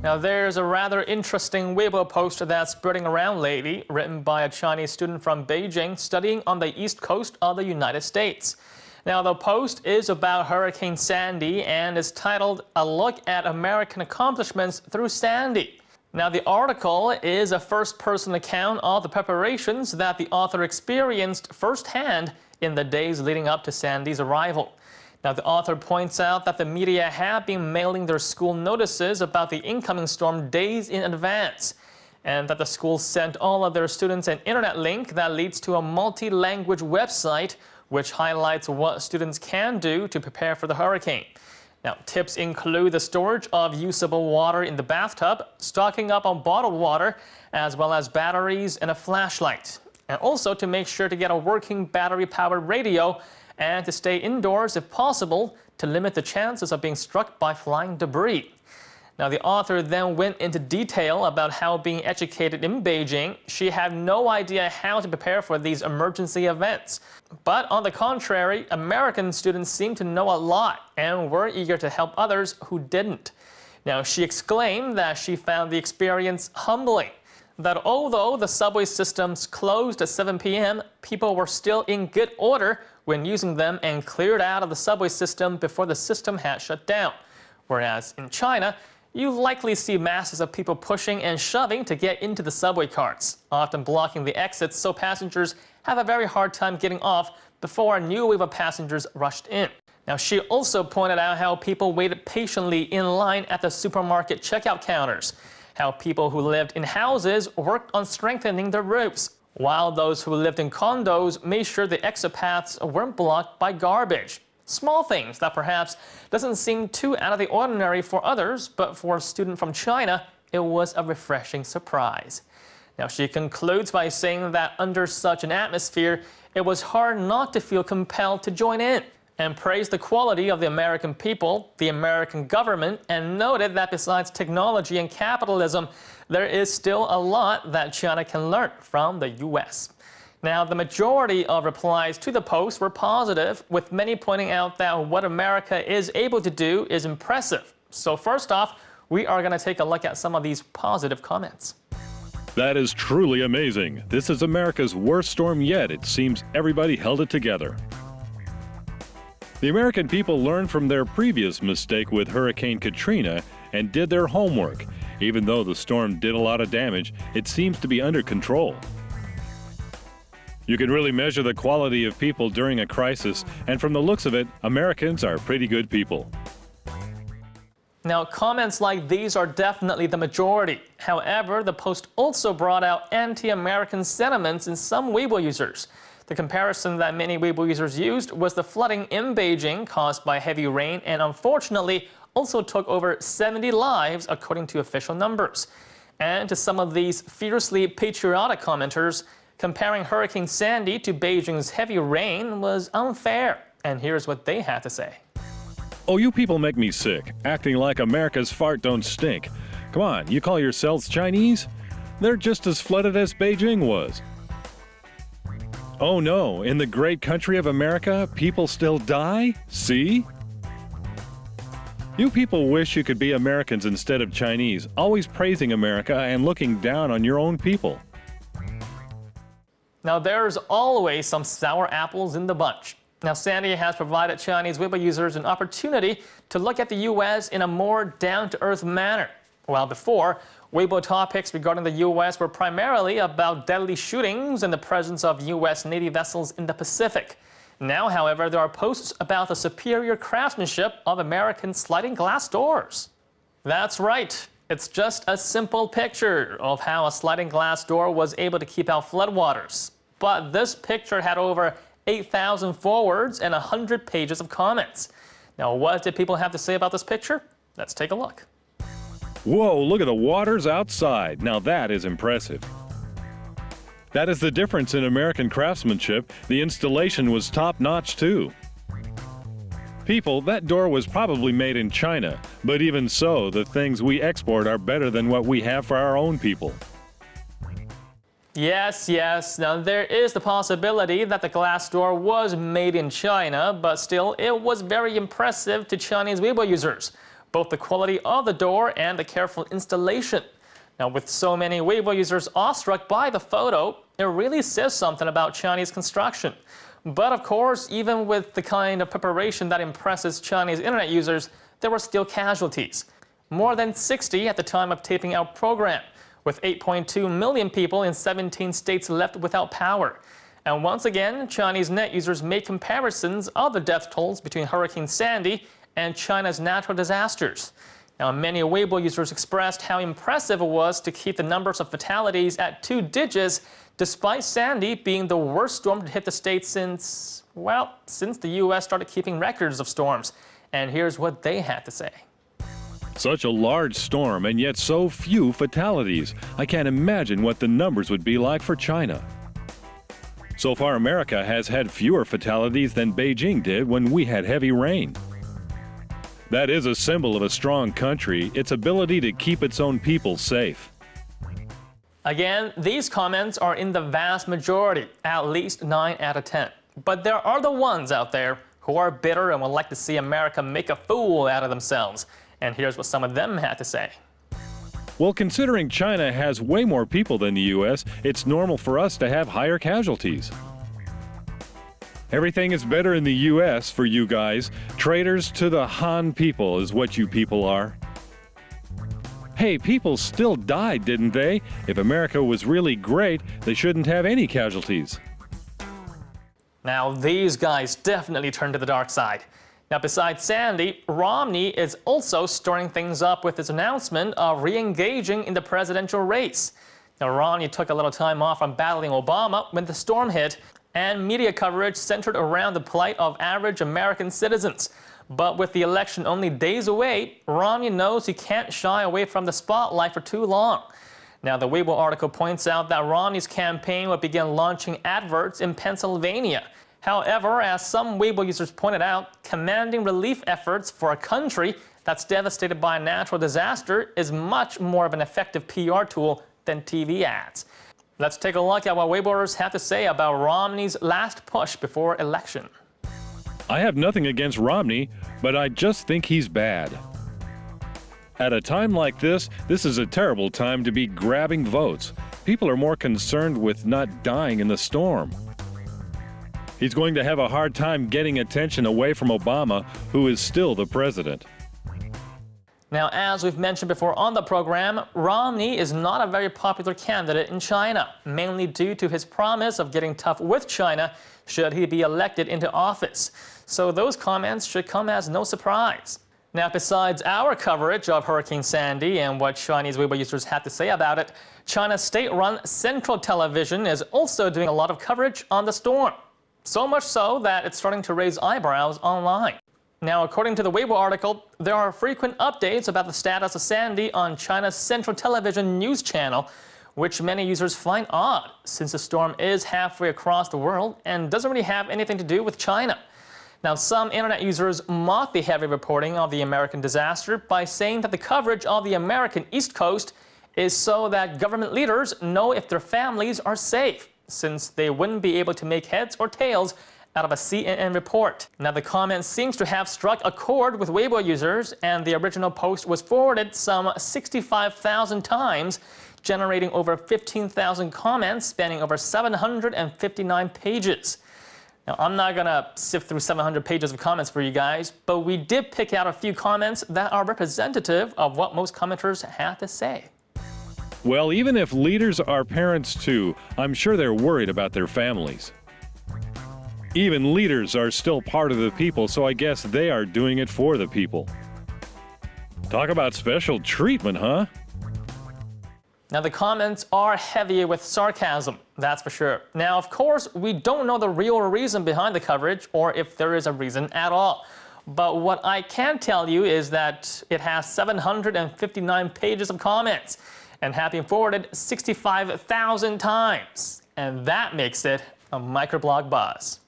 Now, there's a rather interesting Weibo post that's spreading around lately, written by a Chinese student from Beijing studying on the east coast of the United States. Now, the post is about Hurricane Sandy and is titled, "A Look at American Accomplishments Through Sandy." Now, the article is a first-person account of the preparations that the author experienced firsthand in the days leading up to Sandy's arrival. Now, the author points out that the media have been mailing their school notices about the incoming storm days in advance, and that the school sent all of their students an internet link that leads to a multi-language website which highlights what students can do to prepare for the hurricane. Now, tips include the storage of usable water in the bathtub, stocking up on bottled water, as well as batteries and a flashlight. And also to make sure to get a working battery-powered radio and to stay indoors if possible to limit the chances of being struck by flying debris. Now, the author then went into detail about how, being educated in Beijing, she had no idea how to prepare for these emergency events. But on the contrary, American students seemed to know a lot and were eager to help others who didn't. Now, she exclaimed that she found the experience humbling, that although the subway systems closed at 7 p.m., people were still in good order when using them and cleared out of the subway system before the system had shut down. Whereas in China, you likely see masses of people pushing and shoving to get into the subway carts, often blocking the exits so passengers have a very hard time getting off before a new wave of passengers rushed in. Now, she also pointed out how people waited patiently in line at the supermarket checkout counters, how people who lived in houses worked on strengthening their roofs, while those who lived in condos made sure the exit paths weren't blocked by garbage. Small things that perhaps doesn't seem too out of the ordinary for others, but for a student from China, it was a refreshing surprise. Now, she concludes by saying that under such an atmosphere, it was hard not to feel compelled to join in, and praised the quality of the American people, the American government, and noted that besides technology and capitalism, there is still a lot that China can learn from the U.S. Now, the majority of replies to the post were positive, with many pointing out that what America is able to do is impressive. So first off, we are going to take a look at some of these positive comments. That is truly amazing. This is America's worst storm yet. It seems everybody held it together. The American people learned from their previous mistake with Hurricane Katrina and did their homework. Even though the storm did a lot of damage, it seems to be under control. You can really measure the quality of people during a crisis, and from the looks of it, Americans are pretty good people. Now, comments like these are definitely the majority. However, the post also brought out anti-American sentiments in some Weibo users. The comparison that many Weibo users used was the flooding in Beijing caused by heavy rain, and unfortunately also took over 70 lives according to official numbers. And to some of these fiercely patriotic commenters, comparing Hurricane Sandy to Beijing's heavy rain was unfair. And here's what they had to say. Oh, you people make me sick, acting like America's fart don't stink. Come on, you call yourselves Chinese? They're just as flooded as Beijing was. Oh no, in the great country of America, people still die? See? You people wish you could be Americans instead of Chinese, always praising America and looking down on your own people. Now, there's always some sour apples in the bunch. Now, Sandy has provided Chinese Weibo users an opportunity to look at the U.S. in a more down-to-earth manner. While before, Weibo topics regarding the U.S. were primarily about deadly shootings and the presence of U.S. Navy vessels in the Pacific. Now, however, there are posts about the superior craftsmanship of American sliding glass doors. That's right. It's just a simple picture of how a sliding glass door was able to keep out floodwaters. But this picture had over 8,000 forwards and 100 pages of comments. Now, what did people have to say about this picture? Let's take a look. Whoa, look at the waters outside. Now that is impressive. That is the difference in American craftsmanship. The installation was top-notch too. People, that door was probably made in China, but even so, the things we export are better than what we have for our own people. Yes. Now, there is the possibility that the glass door was made in China, but still, it was very impressive to Chinese Weibo users. both the quality of the door and the careful installation. Now, with so many Weibo users awestruck by the photo, it really says something about Chinese construction. But of course, even with the kind of preparation that impresses Chinese internet users, there were still casualties. More than 60 at the time of taping our program, with 8.2 million people in 17 states left without power. And once again, Chinese net users make comparisons of the death tolls between Hurricane Sandy and China's natural disasters. Now, many Weibo users expressed how impressive it was to keep the numbers of fatalities at 2 digits, despite Sandy being the worst storm to hit the state since the U.S. started keeping records of storms. And here's what they had to say. Such a large storm and yet so few fatalities. I can't imagine what the numbers would be like for China. So far, America has had fewer fatalities than Beijing did when we had heavy rain. That is a symbol of a strong country, its ability to keep its own people safe. Again, these comments are in the vast majority, at least 9 out of 10. But there are the ones out there who are bitter and would like to see America make a fool out of themselves. And here's what some of them had to say. Well, considering China has way more people than the U.S., it's normal for us to have higher casualties. Everything is better in the U.S. for you guys. Traitors to the Han people is what you people are. Hey, people still died, didn't they? If America was really great, they shouldn't have any casualties. Now, these guys definitely turned to the dark side. Now, besides Sandy, Romney is also stirring things up with his announcement of re-engaging in the presidential race. Now, Romney took a little time off from battling Obama when the storm hit, and media coverage centered around the plight of average American citizens. But with the election only days away, Romney knows he can't shy away from the spotlight for too long. Now, the Weibo article points out that Romney's campaign would begin launching adverts in Pennsylvania. However, as some Weibo users pointed out, commanding relief efforts for a country that's devastated by a natural disaster is much more of an effective PR tool than TV ads. Let's take a look at what Weiboers have to say about Romney's last push before election. I have nothing against Romney, but I just think he's bad. At a time like this is a terrible time to be grabbing votes. People are more concerned with not dying in the storm. He's going to have a hard time getting attention away from Obama, who is still the president. Now, as we've mentioned before on the program, Romney is not a very popular candidate in China, mainly due to his promise of getting tough with China should he be elected into office. So those comments should come as no surprise. Now, besides our coverage of Hurricane Sandy and what Chinese Weibo users had to say about it, China's state-run Central Television is also doing a lot of coverage on the storm. So much so that it's starting to raise eyebrows online. Now, according to the Weibo article, there are frequent updates about the status of Sandy on China's Central Television news channel, which many users find odd, since the storm is halfway across the world and doesn't really have anything to do with China. Now, some internet users mock the heavy reporting of the American disaster by saying that the coverage of the American East Coast is so that government leaders know if their families are safe, since they wouldn't be able to make heads or tails out of a CNN report. Now, the comment seems to have struck a chord with Weibo users, and the original post was forwarded some 65,000 times, generating over 15,000 comments spanning over 759 pages. Now, I'm not gonna sift through 700 pages of comments for you guys, but we did pick out a few comments that are representative of what most commenters had to say. Well, even if leaders are parents too, I'm sure they're worried about their families. Even leaders are still part of the people, so I guess they are doing it for the people. Talk about special treatment, huh? Now, the comments are heavy with sarcasm, that's for sure. Now, of course, we don't know the real reason behind the coverage, or if there is a reason at all. But what I can tell you is that it has 759 pages of comments and have been forwarded 65,000 times. And that makes it a Microblog Buzz.